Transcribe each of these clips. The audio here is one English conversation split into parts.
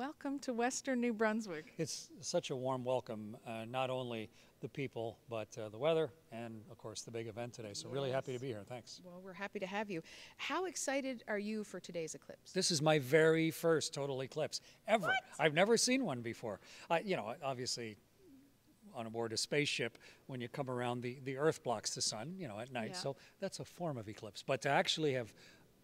welcome to Western New Brunswick. It's such a warm welcome, not only the people, but the weather and, of course, the big event today. So really happy to be here. Thanks. Well, we're happy to have you. How excited are you for today's eclipse? This is my very first total eclipse ever. What? I've never seen one before. Obviously, on board a spaceship, when you come around, the Earth blocks the sun, at night. Yeah. So that's a form of eclipse. But to actually have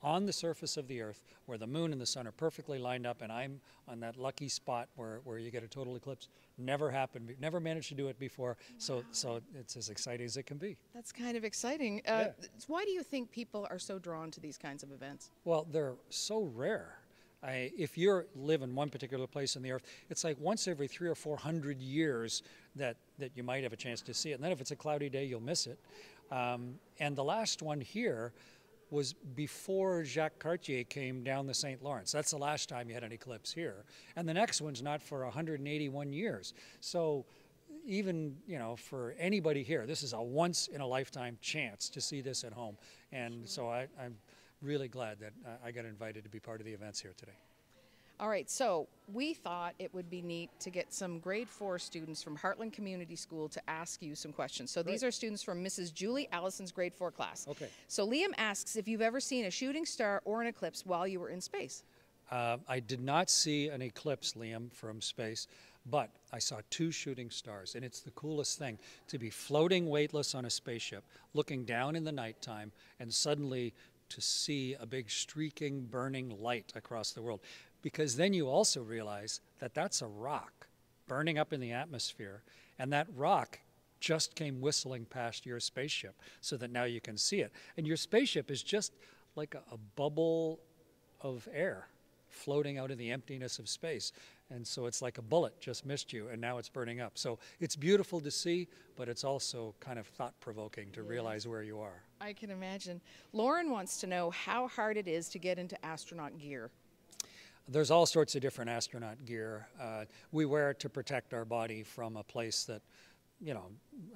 on the surface of the Earth, where the moon and the sun are perfectly lined up, and I'm on that lucky spot where you get a total eclipse, never happened. Never managed to do it before. Wow. So it's as exciting as it can be. That's kind of exciting. Yeah. Why do you think people are so drawn to these kinds of events? Well, they're so rare. If you live in one particular place on the Earth, it's like once every 300 or 400 years that you might have a chance to see it. And then if it's a cloudy day, you'll miss it. And the last one here was before Jacques Cartier came down the St. Lawrence. That's the last time you had an eclipse here. And the next one's not for 181 years. So even, for anybody here, this is a once-in-a-lifetime chance to see this at home. And so I'm really glad that I got invited to be part of the events here today. All right, so we thought it would be neat to get some grade 4 students from Hartland Community School to ask you some questions. So these are students from Mrs. Julie Allison's grade 4 class. Okay. So Liam asks if you've ever seen a shooting star or an eclipse while you were in space. I did not see an eclipse, Liam, from space, but I saw 2 shooting stars, and it's the coolest thing to be floating weightless on a spaceship, looking down in the nighttime, and suddenly to see a big streaking, burning light across the world. Because then you also realize that that's a rock burning up in the atmosphere, and that rock just came whistling past your spaceship so that now you can see it. And your spaceship is just like a bubble of air floating out in the emptiness of space. And so it's like a bullet just missed you, and now it's burning up. So it's beautiful to see, but it's also kind of thought-provoking to realize where you are. I can imagine. Lauren wants to know how hard it is to get into astronaut gear. There's all sorts of different astronaut gear. We wear it to protect our body from a place that,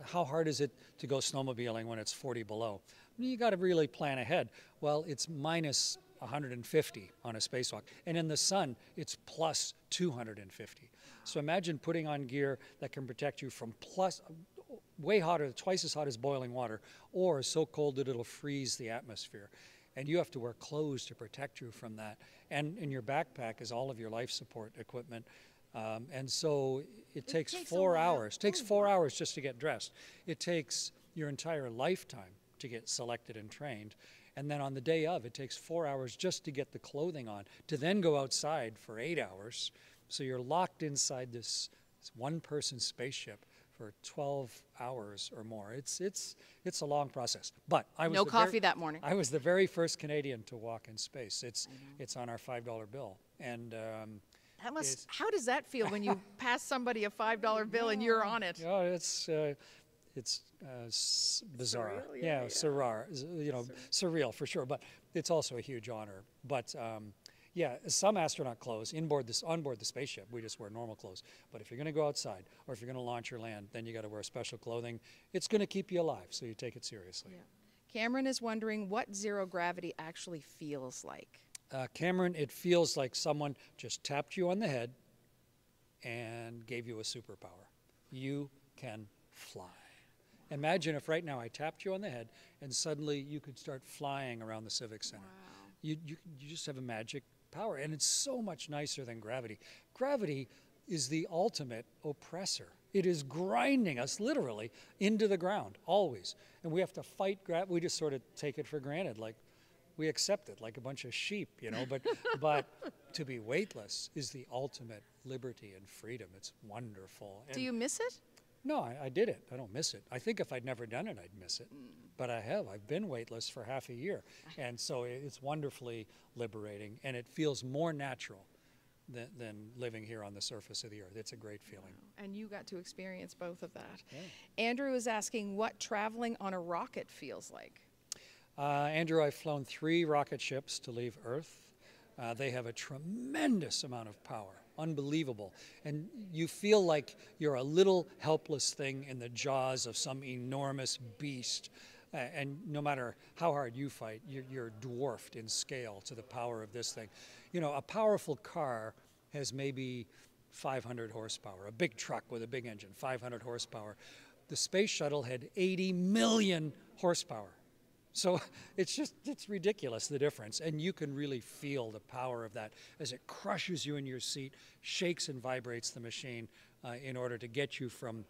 how hard is it to go snowmobiling when it's 40 below? You got to really plan ahead. Well, it's minus 150 on a spacewalk. And in the sun, it's plus 250. So imagine putting on gear that can protect you from way hotter, twice as hot as boiling water, or so cold that it'll freeze the atmosphere. And you have to wear clothes to protect you from that. And in your backpack is all of your life support equipment. And so it takes 4 hours. It takes 4 hours just to get dressed. It takes your entire lifetime to get selected and trained. And then on the day of, it takes 4 hours just to get the clothing on, to then go outside for 8 hours. So you're locked inside this one-person spaceship for 12 hours or more. It's a long process. But I was no coffee that morning. I was the very first Canadian to walk in space. It's on our $5 bill. And how does that feel when you pass somebody a $5 bill and you're on it? Yeah, it's bizarre. Surreal, yeah, surreal for sure. But it's also a huge honor. But yeah, some astronaut clothes onboard the spaceship. We just wear normal clothes. But if you're going to go outside or if you're going to launch or land, then you got to wear special clothing. It's going to keep you alive, so you take it seriously. Yeah. Cameron is wondering what zero gravity actually feels like. Cameron, it feels like someone just tapped you on the head and gave you a superpower. You can fly. Imagine if right now I tapped you on the head and suddenly you could start flying around the Civic Center. Wow. You just have a magic power, and it's so much nicer than gravity. Gravity is the ultimate oppressor. It is grinding us literally into the ground, always. And we have to fight gravity. We just sort of take it for granted, like we accept it like a bunch of sheep, but to be weightless is the ultimate liberty and freedom. It's wonderful. Do you miss it? No, I did it. I don't miss it. I think if I'd never done it, I'd miss it. But I have. I've been weightless for half a year. And so it's wonderfully liberating, and it feels more natural than living here on the surface of the Earth. It's a great feeling. Wow. And you got to experience both of that. Yeah. Andrew is asking what traveling on a rocket feels like. Andrew, I've flown 3 rocket ships to leave Earth. They have a tremendous amount of power. Unbelievable. And you feel like you're a little helpless thing in the jaws of some enormous beast. And no matter how hard you fight, you're dwarfed in scale to the power of this thing. A powerful car has maybe 500 horsepower. A big truck with a big engine, 500 horsepower. The space shuttle had 80 million horsepower. So it's ridiculous, the difference. And you can really feel the power of that as it crushes you in your seat, shakes and vibrates the machine in order to get you from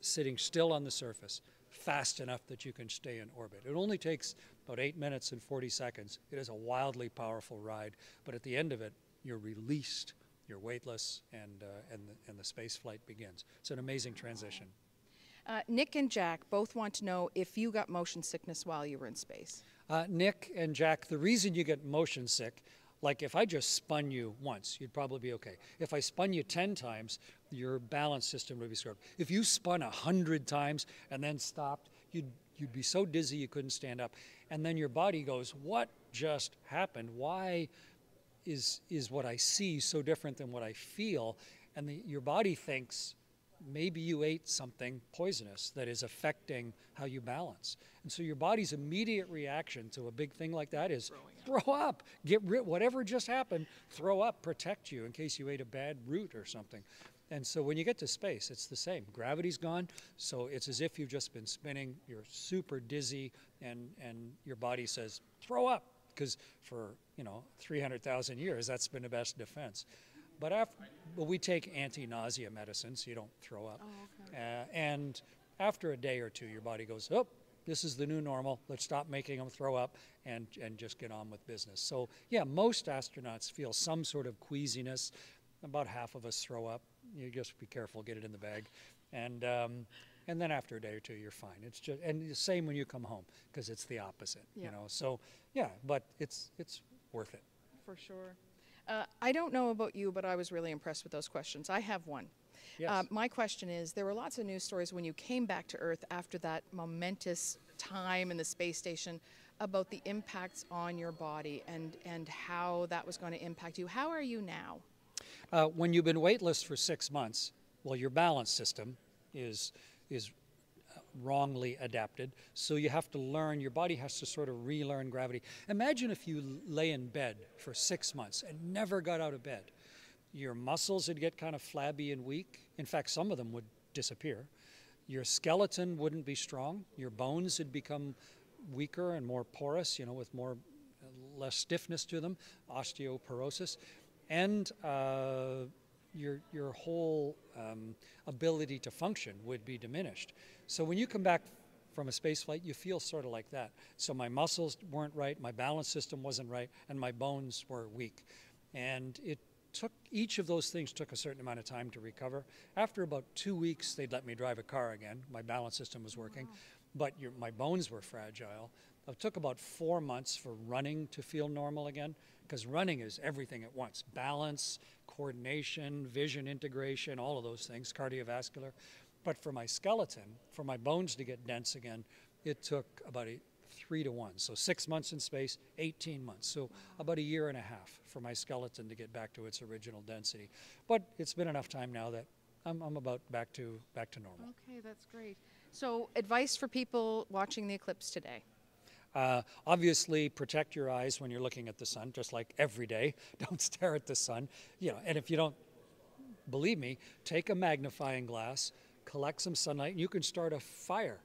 sitting still on the surface fast enough that you can stay in orbit. It only takes about 8 minutes and 40 seconds. It is a wildly powerful ride, but at the end of it, you're released, you're weightless, and the space flight begins. It's an amazing transition. Nick and Jack both want to know if you got motion sickness while you were in space. Nick and Jack, the reason you get motion sick, like if I just spun you once, you'd probably be okay. If I spun you 10 times, your balance system would be screwed. If you spun 100 times and then stopped, you'd be so dizzy you couldn't stand up. And then your body goes, what just happened? Why is what I see so different than what I feel? And your body thinks, maybe you ate something poisonous that is affecting how you balance. And so your body's immediate reaction to a big thing like that is throw up, get rid, whatever just happened, throw up, protect you in case you ate a bad root or something. And so when you get to space, it's the same. Gravity's gone, so it's as if you've just been spinning, you're super dizzy, and your body says, throw up, because for 300,000 years, that's been the best defense. But we take anti-nausea medicine, so you don't throw up. Oh, okay. And after a day or two, your body goes, oh, this is the new normal. Let's stop making them throw up and just get on with business. So, yeah, most astronauts feel some sort of queasiness. About half of us throw up. You just be careful, get it in the bag. And then after a day or two, you're fine. It's just, and the same when you come home, because it's the opposite, Yeah. So, yeah, but it's worth it. For sure. I don't know about you, but I was really impressed with those questions. I have one. Yes. My question is, there were lots of news stories when you came back to Earth after that momentous time in the space station about the impacts on your body and how that was going to impact you. How are you now? When you've been weightless for 6 months, well, your balance system is wrongly adapted, so you have to learn, your body has to sort of relearn gravity. Imagine if you lay in bed for 6 months and never got out of bed. Your muscles would get kind of flabby and weak. In fact, some of them would disappear. Your skeleton wouldn't be strong. Your bones would become weaker and more porous, with less stiffness to them, osteoporosis. And your whole ability to function would be diminished. So when you come back from a space flight, you feel sort of like that. So my muscles weren't right, my balance system wasn't right, and my bones were weak. And each of those things took a certain amount of time to recover. After about 2 weeks, they'd let me drive a car again. My balance system was working, but my bones were fragile. It took about 4 months for running to feel normal again, because running is everything at once. Balance, coordination, vision integration, all of those things, cardiovascular. But for my skeleton, for my bones to get dense again, it took about 3 to 1. So 6 months in space, 18 months. So about 1.5 years for my skeleton to get back to its original density. But it's been enough time now that I'm about back to normal. Okay, that's great. So advice for people watching the eclipse today? Obviously, protect your eyes when you're looking at the sun, just like every day. Don't stare at the sun. And if you don't believe me, take a magnifying glass, collect some sunlight, and you can start a fire.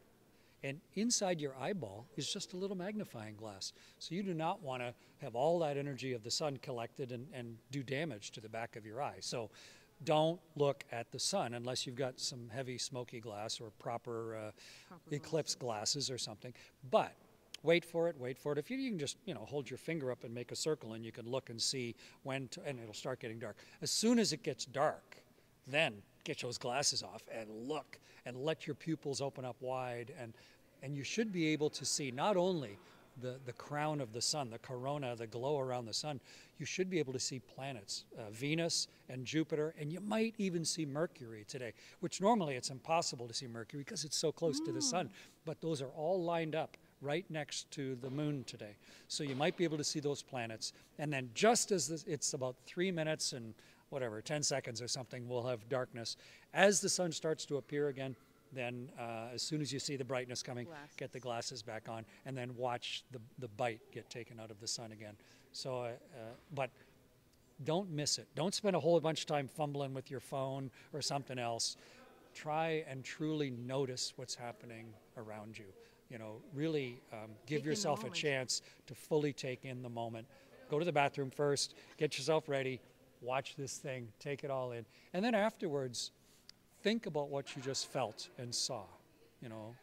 And inside your eyeball is just a little magnifying glass. So you do not want to have all that energy of the sun collected and do damage to the back of your eye. So don't look at the sun unless you've got some heavy smoky glass or proper eclipse glasses or something. But wait for it. If you can just, hold your finger up and make a circle, and you can look and see and it'll start getting dark. As soon as it gets dark, then get those glasses off and look and let your pupils open up wide, and you should be able to see not only the crown of the sun, the corona, the glow around the sun. You should be able to see planets, Venus and Jupiter, and you might even see Mercury today, which normally it's impossible to see Mercury because it's so close to the sun, but those are all lined up right next to the moon today. So you might be able to see those planets, and then just as it's about 3 minutes and 10 seconds or something, we'll have darkness. As the sun starts to appear again, then as soon as you see the brightness coming, get the glasses back on, and then watch the bite get taken out of the sun again. So, but Don't miss it. Don't spend a whole bunch of time fumbling with your phone or something else. Try and truly notice what's happening around you. You know, really give yourself a chance to fully take in the moment. Go to the bathroom first, get yourself ready, watch this thing, take it all in. And then afterwards, think about what you just felt and saw. You know,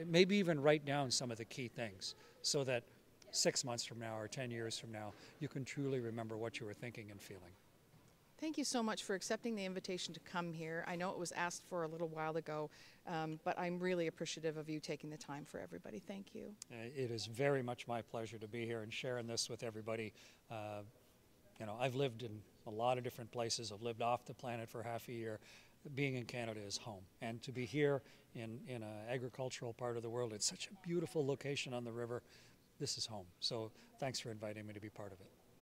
maybe even write down some of the key things so that 6 months from now or 10 years from now, you can truly remember what you were thinking and feeling. Thank you so much for accepting the invitation to come here. I know it was asked for a little while ago, but I'm really appreciative of you taking the time for everybody. Thank you. It is very much my pleasure to be here and sharing this with everybody. You know, I've lived in a lot of different places. I've lived off the planet for half a year. Being in Canada is home. And to be here in an agricultural part of the world, it's such a beautiful location on the river. This is home. So thanks for inviting me to be part of it.